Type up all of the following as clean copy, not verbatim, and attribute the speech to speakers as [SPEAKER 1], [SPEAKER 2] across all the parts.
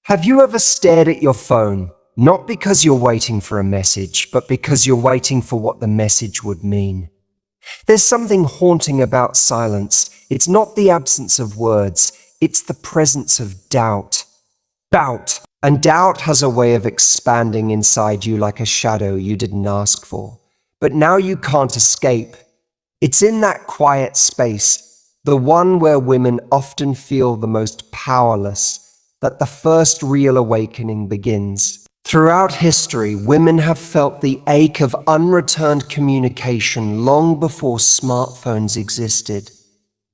[SPEAKER 1] Have you ever stared at your phone, not because you're waiting for a message, but because you're waiting for what the message would mean? There's something haunting about silence. It's not the absence of words, it's the presence of doubt. Doubt. And doubt has a way of expanding inside you like a shadow you didn't ask for. But now you can't escape. It's in that quiet space, the one where women often feel the most powerless, that the first real awakening begins. Throughout history, women have felt the ache of unreturned communication long before smartphones existed.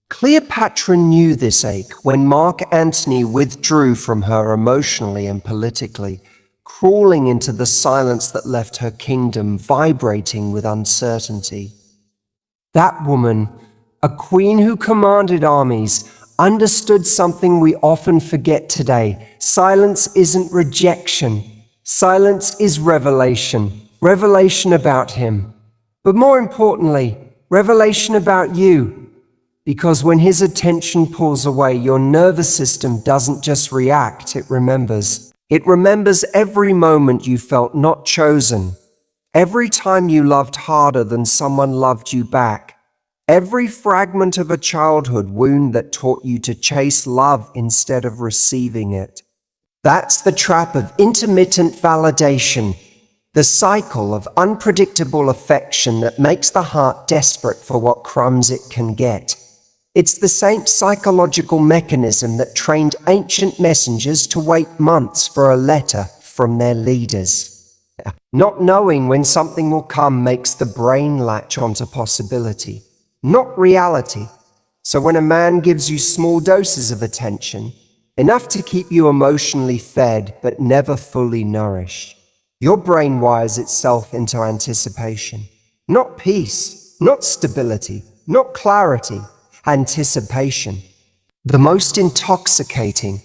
[SPEAKER 1] Cleopatra knew this ache when Mark Antony withdrew from her emotionally and politically, crawling into the silence that left her kingdom vibrating with uncertainty. That woman, a queen who commanded armies, understood something we often forget today. Silence isn't rejection. Silence is revelation. Revelation about him. But more importantly, revelation about you. Because when his attention pulls away, your nervous system doesn't just react, it remembers. It remembers every moment you felt not chosen. Every time you loved harder than someone loved you back. Every fragment of a childhood wound that taught you to chase love instead of receiving it. That's the trap of intermittent validation, the cycle of unpredictable affection that makes the heart desperate for what crumbs it can get. It's the same psychological mechanism that trained ancient messengers to wait months for a letter from their leaders. Not knowing when something will come makes the brain latch onto possibility, not reality. So when a man gives you small doses of attention, enough to keep you emotionally fed but never fully nourished, your brain wires itself into anticipation. Not peace, not stability, not clarity, anticipation. The most intoxicating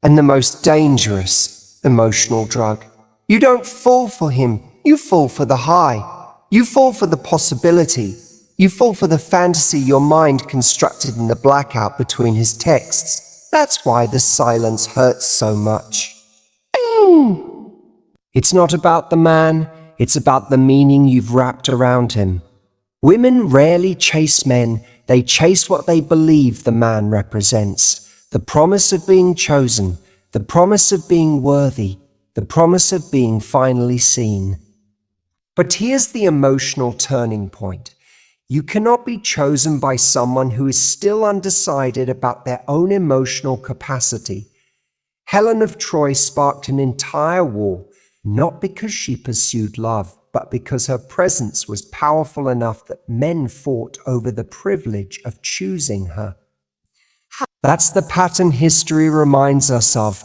[SPEAKER 1] and the most dangerous emotional drug. You don't fall for him, you fall for the high. You fall for the possibility. You fall for the fantasy your mind constructed in the blackout between his texts. That's why the silence hurts so much. It's not about the man, it's about the meaning you've wrapped around him. Women rarely chase men, they chase what they believe the man represents. The promise of being chosen, the promise of being worthy, the promise of being finally seen. But here's the emotional turning point. You cannot be chosen by someone who is still undecided about their own emotional capacity. Helen of Troy sparked an entire war, not because she pursued love, but because her presence was powerful enough that men fought over the privilege of choosing her. That's the pattern history reminds us of.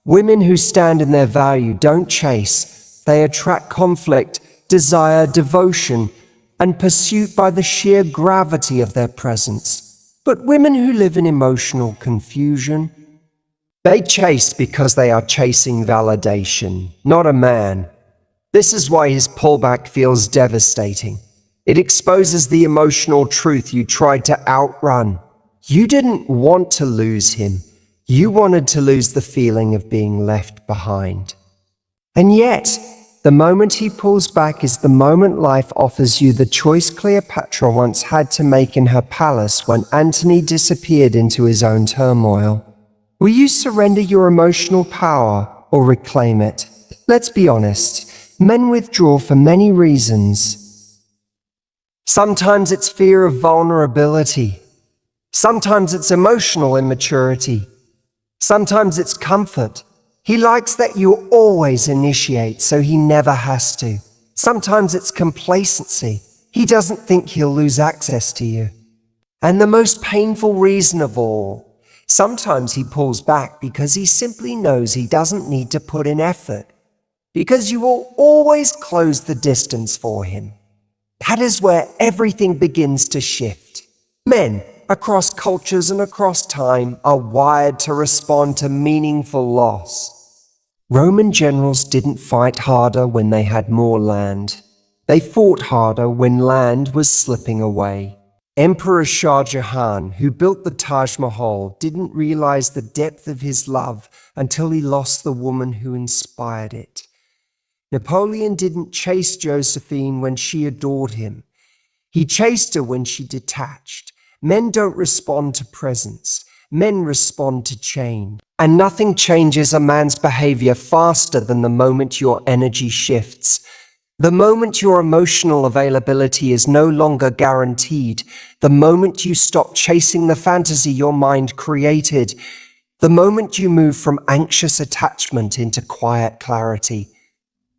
[SPEAKER 1] Women who stand in their value don't chase. They attract conflict, desire, devotion, and pursuit by the sheer gravity of their presence. But women who live in emotional confusion, they chase because they are chasing validation, not a man. This is why his pullback feels devastating. It exposes the emotional truth you tried to outrun. You didn't want to lose him. You wanted to lose the feeling of being left behind. And yet, the moment he pulls back is the moment life offers you the choice Cleopatra once had to make in her palace when Antony disappeared into his own turmoil. Will you surrender your emotional power or reclaim it? Let's be honest, men withdraw for many reasons. Sometimes it's fear of vulnerability. Sometimes it's emotional immaturity. Sometimes it's comfort. He likes that you always initiate, so he never has to. Sometimes it's complacency. He doesn't think he'll lose access to you. And the most painful reason of all, sometimes he pulls back because he simply knows he doesn't need to put in effort, because you will always close the distance for him. That is where everything begins to shift. Men, across cultures and across time, are wired to respond to meaningful loss. Roman generals didn't fight harder when they had more land. They fought harder when land was slipping away. Emperor Shah Jahan, who built the Taj Mahal, didn't realize the depth of his love until he lost the woman who inspired it. Napoleon didn't chase Josephine when she adored him. He chased her when she detached. Men don't respond to presence. Men respond to change. And nothing changes a man's behavior faster than the moment your energy shifts. The moment your emotional availability is no longer guaranteed. The moment you stop chasing the fantasy your mind created. The moment you move from anxious attachment into quiet clarity.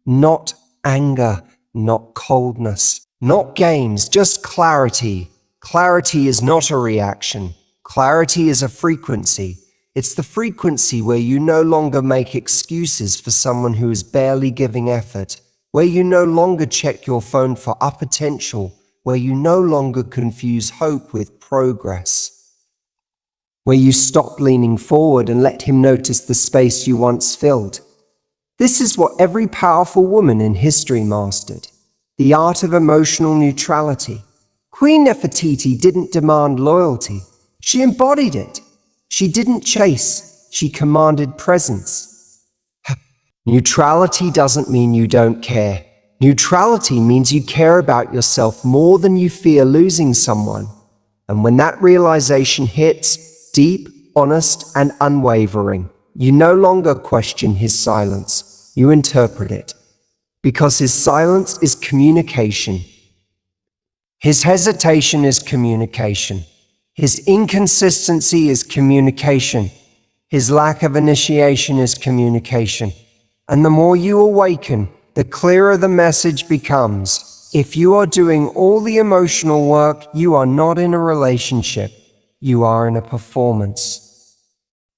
[SPEAKER 1] Not anger, not coldness, not games, just clarity. Clarity is not a reaction. Clarity is a frequency. It's the frequency where you no longer make excuses for someone who is barely giving effort, where you no longer check your phone for potential, where you no longer confuse hope with progress, where you stop leaning forward and let him notice the space you once filled. This is what every powerful woman in history mastered, the art of emotional neutrality. Queen Nefertiti didn't demand loyalty. She embodied it. She didn't chase. She commanded presence. Neutrality doesn't mean you don't care. Neutrality means you care about yourself more than you fear losing someone. And when that realization hits, deep, honest, and unwavering, you no longer question his silence. You interpret it. Because his silence is communication. His hesitation is communication. His inconsistency is communication. His lack of initiation is communication. And the more you awaken, the clearer the message becomes. If you are doing all the emotional work, you are not in a relationship. You are in a performance.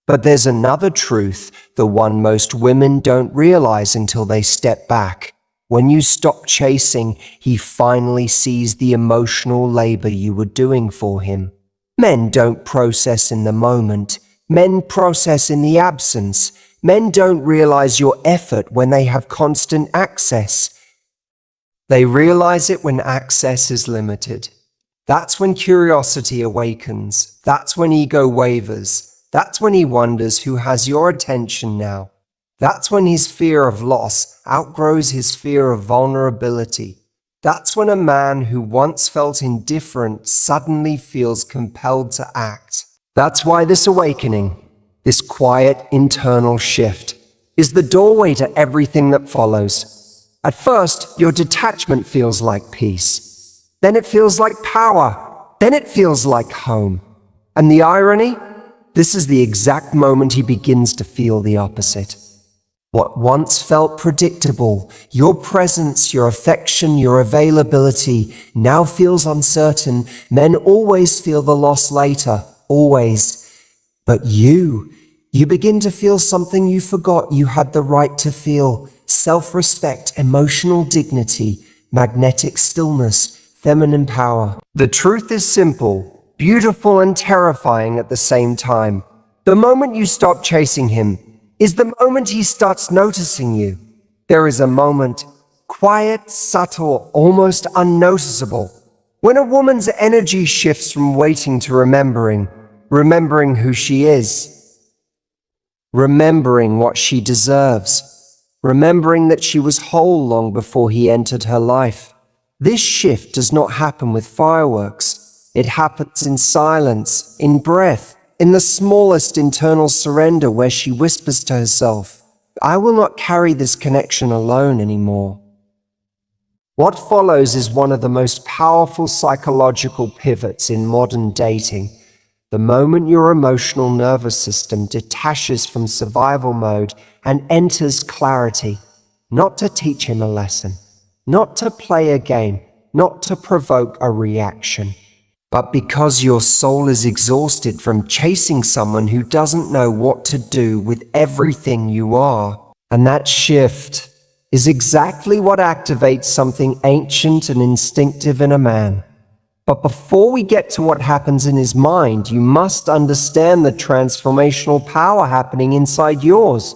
[SPEAKER 1] But there's another truth, the one most women don't realize until they step back. When you stop chasing, he finally sees the emotional labor you were doing for him. Men don't process in the moment. Men process in the absence. Men don't realize your effort when they have constant access. They realize it when access is limited. That's when curiosity awakens. That's when ego wavers. That's when he wonders who has your attention now. That's when his fear of loss outgrows his fear of vulnerability. That's when a man who once felt indifferent suddenly feels compelled to act. That's why this awakening, this quiet internal shift, is the doorway to everything that follows. At first, your detachment feels like peace. Then it feels like power. Then it feels like home. And the irony? This is the exact moment he begins to feel the opposite. What once felt predictable, your presence, your affection, your availability, now feels uncertain. Men always feel the loss later, always. But you begin to feel something you forgot you had the right to feel. Self-respect, emotional dignity, magnetic stillness, feminine power. The truth is simple, beautiful and terrifying at the same time. The moment you stop chasing him is the moment he starts noticing you. There is a moment, quiet, subtle, almost unnoticeable, when a woman's energy shifts from waiting to remembering who she is, remembering what she deserves, remembering that she was whole long before he entered her life. This shift does not happen with fireworks. It happens in silence, in breath, in the smallest internal surrender where she whispers to herself, I will not carry this connection alone anymore. What follows is one of the most powerful psychological pivots in modern dating. The moment your emotional nervous system detaches from survival mode and enters clarity, not to teach him a lesson, not to play a game, not to provoke a reaction, but because your soul is exhausted from chasing someone who doesn't know what to do with everything you are. And that shift is exactly what activates something ancient and instinctive in a man. But before we get to what happens in his mind, you must understand the transformational power happening inside yours.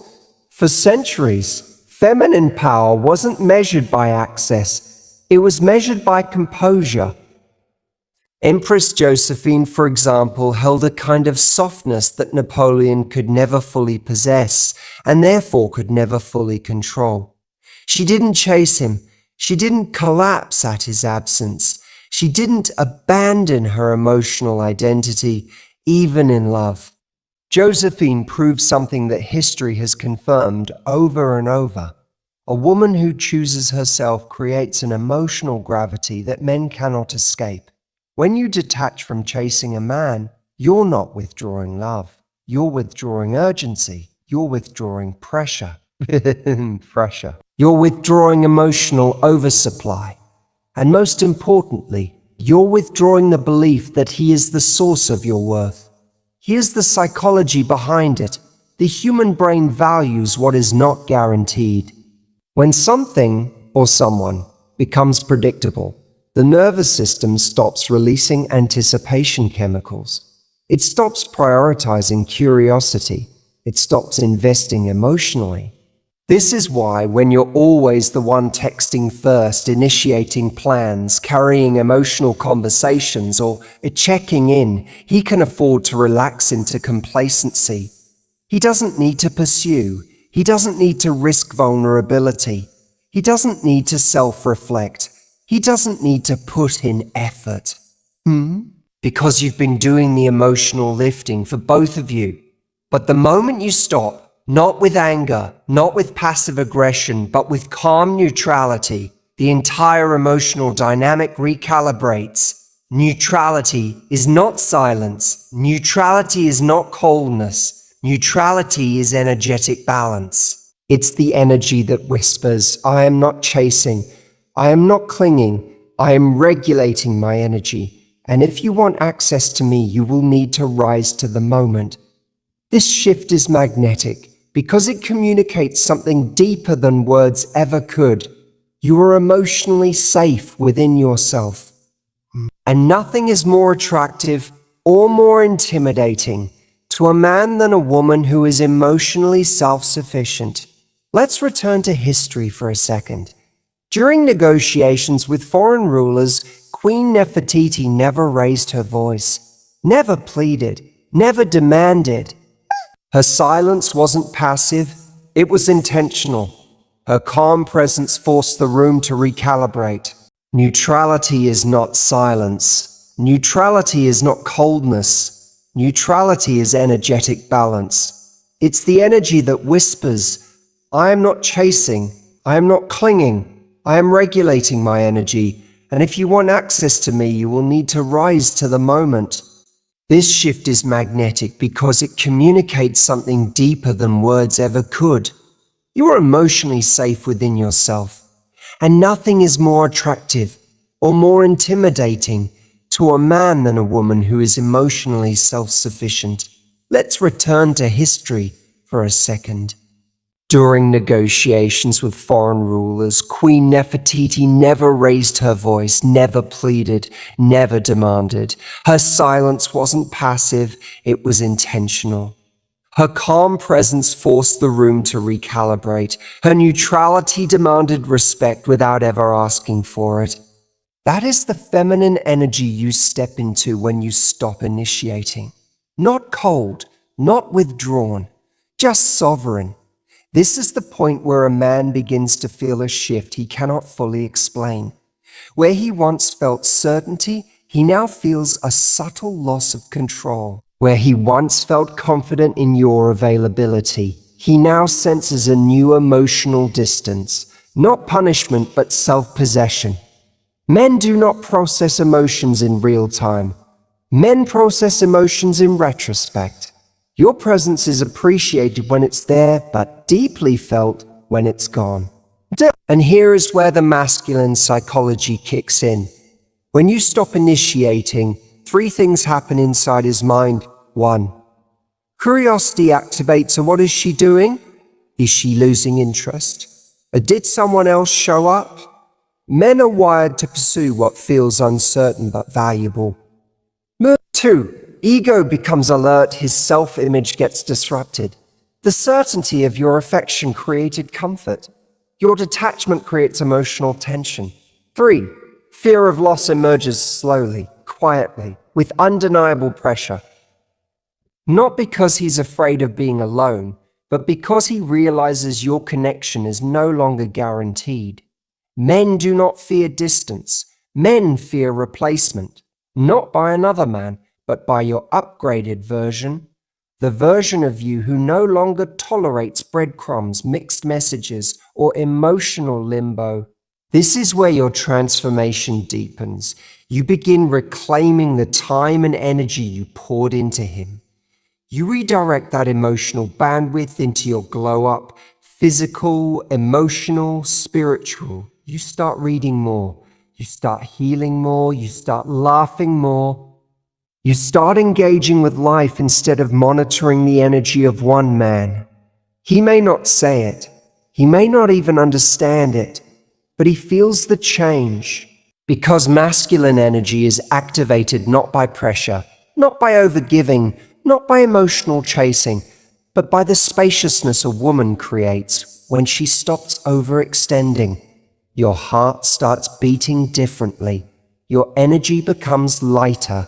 [SPEAKER 1] For centuries, feminine power wasn't measured by access. It was measured by composure. Empress Josephine, for example, held a kind of softness that Napoleon could never fully possess and therefore could never fully control. She didn't chase him. She didn't collapse at his absence. She didn't abandon her emotional identity, even in love. Josephine proved something that history has confirmed over and over. A woman who chooses herself creates an emotional gravity that men cannot escape. When you detach from chasing a man, you're not withdrawing love. You're withdrawing urgency. You're withdrawing pressure. Pressure. You're withdrawing emotional oversupply. And most importantly, you're withdrawing the belief that he is the source of your worth. Here's the psychology behind it. The human brain values what is not guaranteed. When something or someone becomes predictable, the nervous system stops releasing anticipation chemicals. It stops prioritizing curiosity. It stops investing emotionally. This is why when you're always the one texting first, initiating plans, carrying emotional conversations, or checking in, he can afford to relax into complacency. He doesn't need to pursue. He doesn't need to risk vulnerability. He doesn't need to self-reflect. He doesn't need to put in effort. Because you've been doing the emotional lifting for both of you. But the moment you stop, not with anger, not with passive aggression, but with calm neutrality, the entire emotional dynamic recalibrates. Neutrality is not silence. Neutrality is not coldness. Neutrality is energetic balance. It's the energy that whispers, I am not chasing, I am not clinging, I am regulating my energy. And if you want access to me, you will need to rise to the moment. This shift is magnetic because it communicates something deeper than words ever could. You are emotionally safe within yourself. And nothing is more attractive or more intimidating to a man than a woman who is emotionally self-sufficient. Let's return to history for a second. During negotiations with foreign rulers, Queen Nefertiti never raised her voice, never pleaded, never demanded. Her silence wasn't passive, it was intentional. Her calm presence forced the room to recalibrate. Neutrality is not silence. Neutrality is not coldness. Neutrality is energetic balance. It's the energy that whispers, I am not chasing, I am not clinging, I am regulating my energy, and if you want access to me, you will need to rise to the moment. This shift is magnetic because it communicates something deeper than words ever could. You are emotionally safe within yourself, and nothing is more attractive or more intimidating to a man than a woman who is emotionally self-sufficient. Let's return to history for a second. During negotiations with foreign rulers, Queen Nefertiti never raised her voice, never pleaded, never demanded. Her silence wasn't passive, it was intentional. Her calm presence forced the room to recalibrate. Her neutrality demanded respect without ever asking for it. That is the feminine energy you step into when you stop initiating. Not cold, not withdrawn, just sovereign. This is the point where a man begins to feel a shift he cannot fully explain. Where he once felt certainty, he now feels a subtle loss of control. Where he once felt confident in your availability, he now senses a new emotional distance, not punishment but self-possession. Men do not process emotions in real time. Men process emotions in retrospect. Your presence is appreciated when it's there, but deeply felt when it's gone. And here is where the masculine psychology kicks in. When you stop initiating, 3 things happen inside his mind. 1. Curiosity activates, and what is she doing? Is she losing interest? Did someone else show up? Men are wired to pursue what feels uncertain but valuable. 2. Ego becomes alert, his self-image gets disrupted. The certainty of your affection created comfort. Your detachment creates emotional tension. 3. Fear of loss emerges slowly, quietly, with undeniable pressure. Not because he's afraid of being alone, but because he realizes your connection is no longer guaranteed. Men do not fear distance. Men fear replacement, not by another man, but by your upgraded version. The version of you who no longer tolerates breadcrumbs, mixed messages, or emotional limbo. This is where your transformation deepens. You begin reclaiming the time and energy you poured into him. You redirect that emotional bandwidth into your glow up, physical, emotional, spiritual. You start reading more. You start healing more. You start laughing more. You start engaging with life instead of monitoring the energy of one man. He may not say it. He may not even understand it, but he feels the change. Because masculine energy is activated not by pressure, not by overgiving, not by emotional chasing, but by the spaciousness a woman creates when she stops overextending. Your heart starts beating differently. Your energy becomes lighter.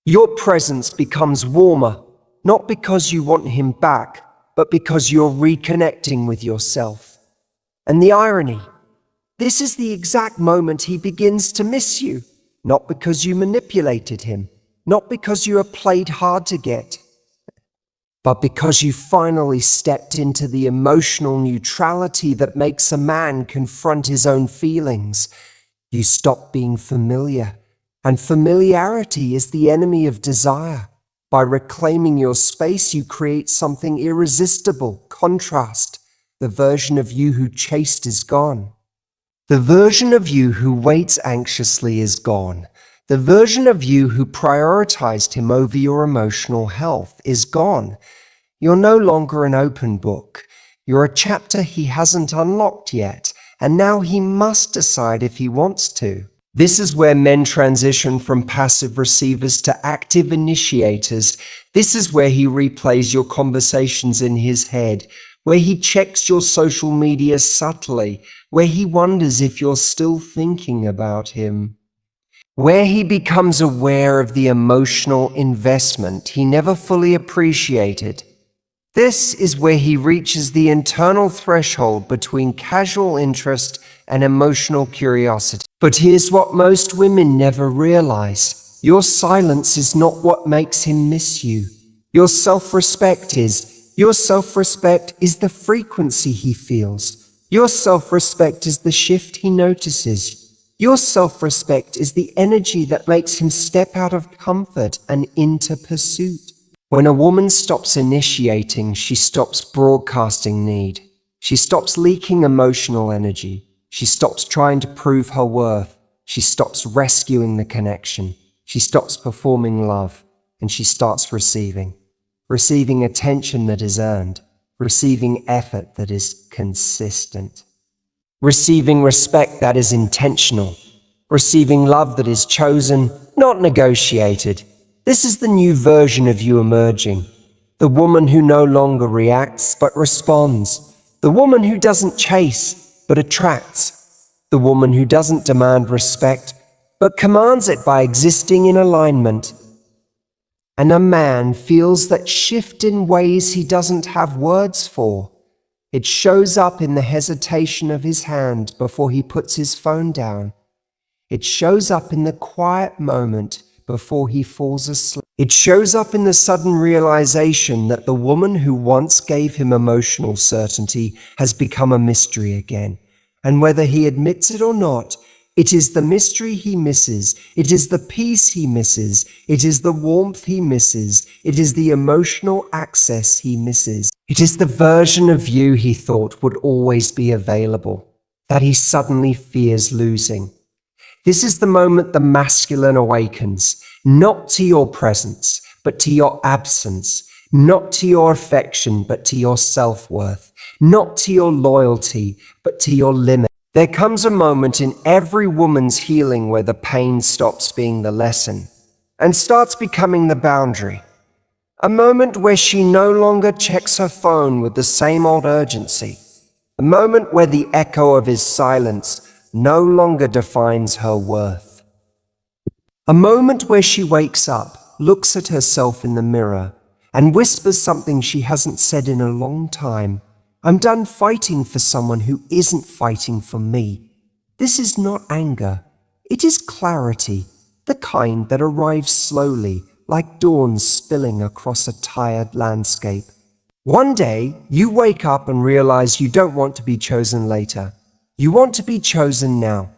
[SPEAKER 1] Your presence becomes warmer, not because you want him back, but because you're reconnecting with yourself. And the irony, this is the exact moment he begins to miss you, not because you manipulated him, not because you are played hard to get, but because you finally stepped into the emotional neutrality that makes a man confront his own feelings. You stop being familiar, and familiarity is the enemy of desire. By reclaiming your space, you create something irresistible, contrast. The version of you who chased is gone. The version of you who waits anxiously is gone. The version of you who prioritized him over your emotional health is gone. You're no longer an open book. You're a chapter he hasn't unlocked yet, and now he must decide if he wants to. This is where men transition from passive receivers to active initiators. This is where he replays your conversations in his head, where he checks your social media subtly, where he wonders if you're still thinking about him, where he becomes aware of the emotional investment he never fully appreciated. This is where he reaches the internal threshold between casual interest and emotional curiosity. But here's what most women never realize. Your silence is not what makes him miss you. Your self-respect is. Your self-respect is the frequency he feels. Your self-respect is the shift he notices. Your self-respect is the energy that makes him step out of comfort and into pursuit. When a woman stops initiating, she stops broadcasting need. She stops leaking emotional energy. She stops trying to prove her worth. She stops rescuing the connection. She stops performing love, and she starts receiving. Receiving attention that is earned. Receiving effort that is consistent. Receiving respect that is intentional. Receiving love that is chosen, not negotiated. This is the new version of you emerging. The woman who no longer reacts but responds. The woman who doesn't chase but attracts. The woman who doesn't demand respect but commands it by existing in alignment. And a man feels that shift in ways he doesn't have words for. It shows up in the hesitation of his hand before he puts his phone down. It shows up in the quiet moment before he falls asleep. It shows up in the sudden realization that the woman who once gave him emotional certainty has become a mystery again. And whether he admits it or not, it is the mystery he misses. It is the peace he misses. It is the warmth he misses. It is the emotional access he misses. It is the version of you he thought would always be available, that he suddenly fears losing. This is the moment the masculine awakens, not to your presence, but to your absence, not to your affection, but to your self-worth, not to your loyalty, but to your limit. There comes a moment in every woman's healing where the pain stops being the lesson and starts becoming the boundary. A moment where she no longer checks her phone with the same old urgency. A moment where the echo of his silence no longer defines her worth. A moment where she wakes up, looks at herself in the mirror, and whispers something she hasn't said in a long time. I'm done fighting for someone who isn't fighting for me. This is not anger. It is clarity, the kind that arrives slowly, like dawn spilling across a tired landscape. One day, you wake up and realize you don't want to be chosen later. You want to be chosen now.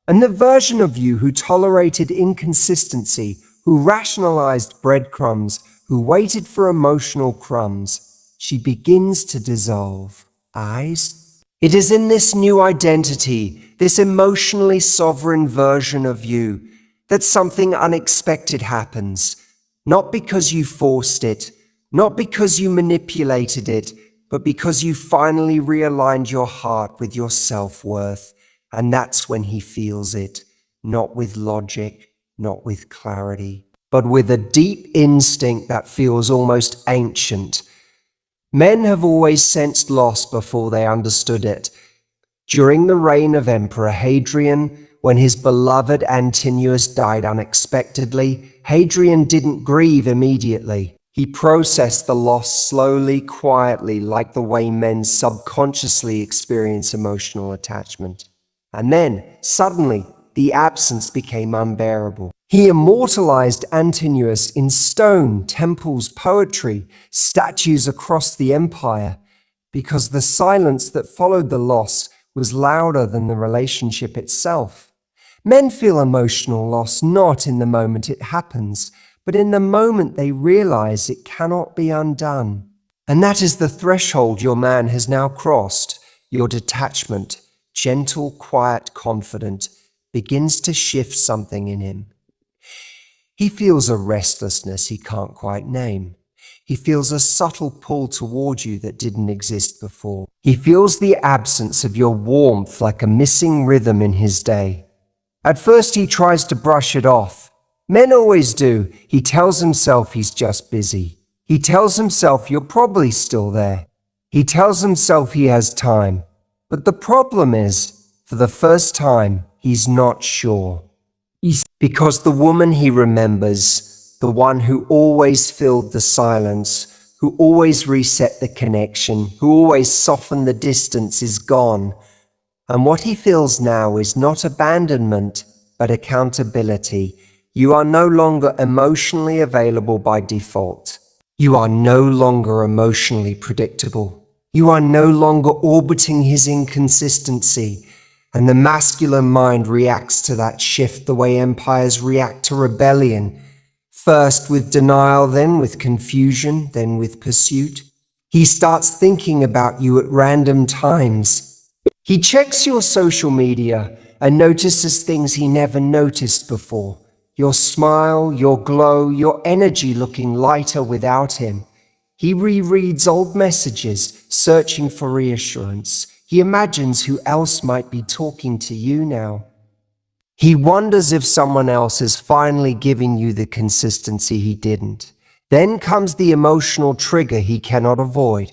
[SPEAKER 1] And the version of you who tolerated inconsistency, who rationalized breadcrumbs, who waited for emotional crumbs, she begins to dissolve. Eyes? It is in this new identity, this emotionally sovereign version of you, that something unexpected happens. Not because you forced it, not because you manipulated it, but because you finally realigned your heart with your self-worth. And that's when he feels it, not with logic, not with clarity, but with a deep instinct that feels almost ancient. Men have always sensed loss before they understood it. During the reign of Emperor Hadrian, when his beloved Antinous died unexpectedly, Hadrian didn't grieve immediately. He processed the loss slowly, quietly, like the way men subconsciously experience emotional attachment. And then, suddenly, the absence became unbearable. He immortalized Antinous in stone, temples, poetry, statues across the empire, because the silence that followed the loss was louder than the relationship itself. Men feel emotional loss not in the moment it happens, but in the moment they realize it cannot be undone. And that is the threshold your man has now crossed. Your detachment, gentle, quiet, confident, begins to shift something in him. He feels a restlessness he can't quite name. He feels a subtle pull toward you that didn't exist before. He feels the absence of your warmth like a missing rhythm in his day. At first he tries to brush it off. Men always do. He tells himself he's just busy. He tells himself you're probably still there. He tells himself he has time. But the problem is, for the first time, he's not sure. Because the woman he remembers, the one who always filled the silence, who always reset the connection, who always softened the distance, is gone. And what he feels now is not abandonment, but accountability. You are no longer emotionally available by default. You are no longer emotionally predictable. You are no longer orbiting his inconsistency. And the masculine mind reacts to that shift the way empires react to rebellion. First with denial, then with confusion, then with pursuit. He starts thinking about you at random times. He checks your social media and notices things he never noticed before. Your smile, your glow, your energy looking lighter without him. He rereads old messages, searching for reassurance. He imagines who else might be talking to you now. He wonders if someone else is finally giving you the consistency he didn't. Then comes the emotional trigger he cannot avoid.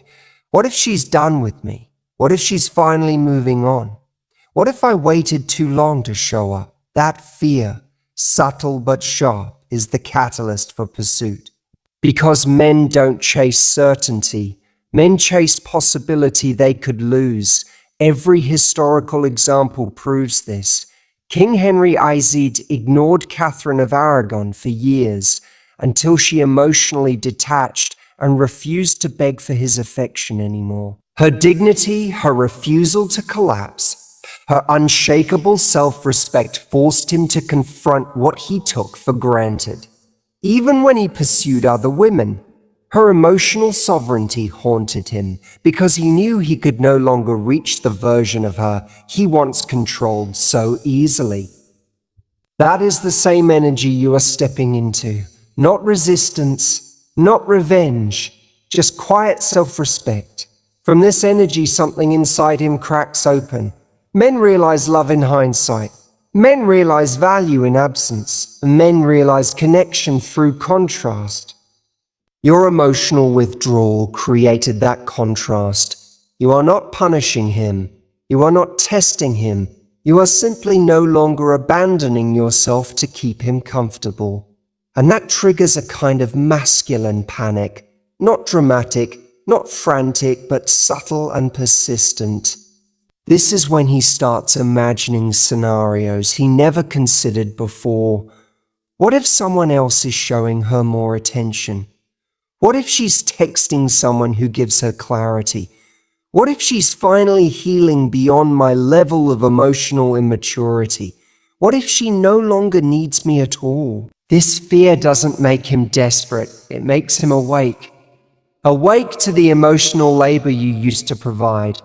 [SPEAKER 1] What if she's done with me? What if she's finally moving on? What if I waited too long to show up? That fear, subtle but sharp, is the catalyst for pursuit. Because men don't chase certainty. Men chase possibility they could lose. Every historical example proves this. King Henry Izid ignored Catherine of Aragon for years until she emotionally detached and refused to beg for his affection anymore. Her dignity, her refusal to collapse, her unshakable self-respect forced him to confront what he took for granted. Even when he pursued other women, her emotional sovereignty haunted him because he knew he could no longer reach the version of her he once controlled so easily. That is the same energy you are stepping into. Not resistance, not revenge, just quiet self-respect. From this energy, something inside him cracks open. Men realize love in hindsight. Men realize value in absence. And men realize connection through contrast. Your emotional withdrawal created that contrast. You are not punishing him. You are not testing him. You are simply no longer abandoning yourself to keep him comfortable. And that triggers a kind of masculine panic, not dramatic, not frantic, but subtle and persistent. This is when he starts imagining scenarios he never considered before. What if someone else is showing her more attention? What if she's texting someone who gives her clarity? What if she's finally healing beyond my level of emotional immaturity? What if she no longer needs me at all? This fear doesn't make him desperate, it makes him awake. Awake to the emotional labor you used to provide.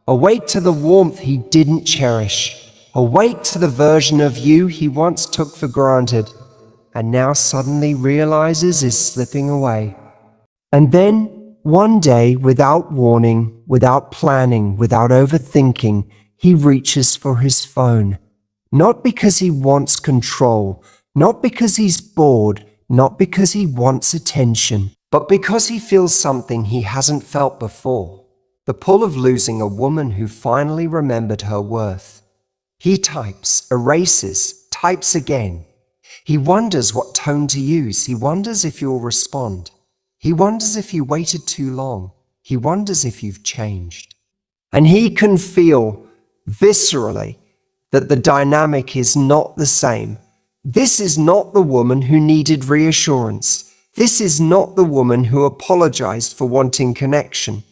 [SPEAKER 1] Awake to the warmth he didn't cherish. Awake to the version of you he once took for granted, and now suddenly realizes is slipping away. And then, one day, without warning, without planning, without overthinking, he reaches for his phone. Not because he wants control, not because he's bored, not because he wants attention, but because he feels something he hasn't felt before. The pull of losing a woman who finally remembered her worth. He types, erases, types again. He wonders what tone to use. He wonders if you'll respond. He wonders if you waited too long. He wonders if you've changed. And he can feel, viscerally, that the dynamic is not the same. This is not the woman who needed reassurance. This is not the woman who apologized for wanting connection.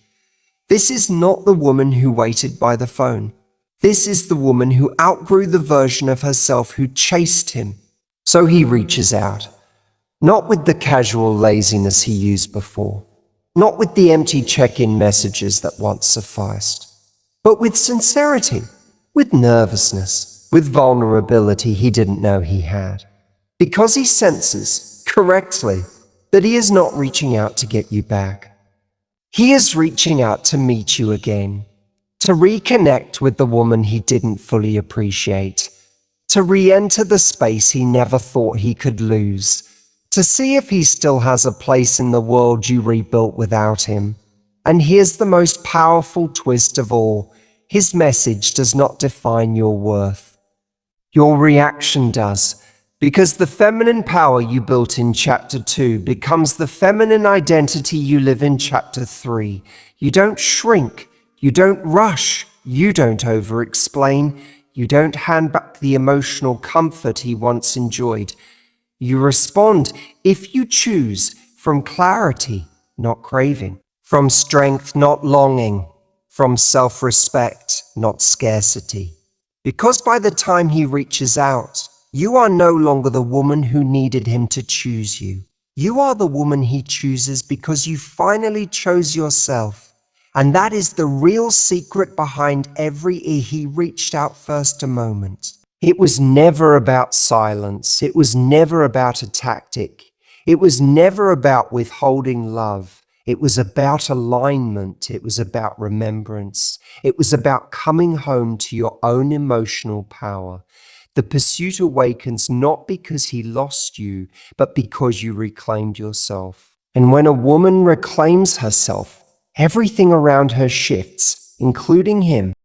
[SPEAKER 1] This is not the woman who waited by the phone. This is the woman who outgrew the version of herself who chased him. So he reaches out, not with the casual laziness he used before, not with the empty check-in messages that once sufficed, but with sincerity, with nervousness, with vulnerability he didn't know he had. Because he senses, correctly, that he is not reaching out to get you back. He is reaching out to meet you again, to reconnect with the woman he didn't fully appreciate, to re-enter the space he never thought he could lose, to see if he still has a place in the world you rebuilt without him. And here's the most powerful twist of all. His message does not define your worth. Your reaction does. Because the feminine power you built in chapter 2 becomes the feminine identity you live in chapter 3. You don't shrink, you don't rush, you don't over-explain, you don't hand back the emotional comfort he once enjoyed. You respond, if you choose, from clarity, not craving, from strength, not longing, from self-respect, not scarcity. Because by the time he reaches out, you are no longer the woman who needed him to choose you. You are the woman he chooses because you finally chose yourself. And that is the real secret behind every he reached out first a moment. It was never about silence. It was never about a tactic. It was never about withholding love. It was about alignment. It was about remembrance. It was about coming home to your own emotional power. The pursuit awakens not because he lost you, but because you reclaimed yourself. And when a woman reclaims herself, everything around her shifts, including him.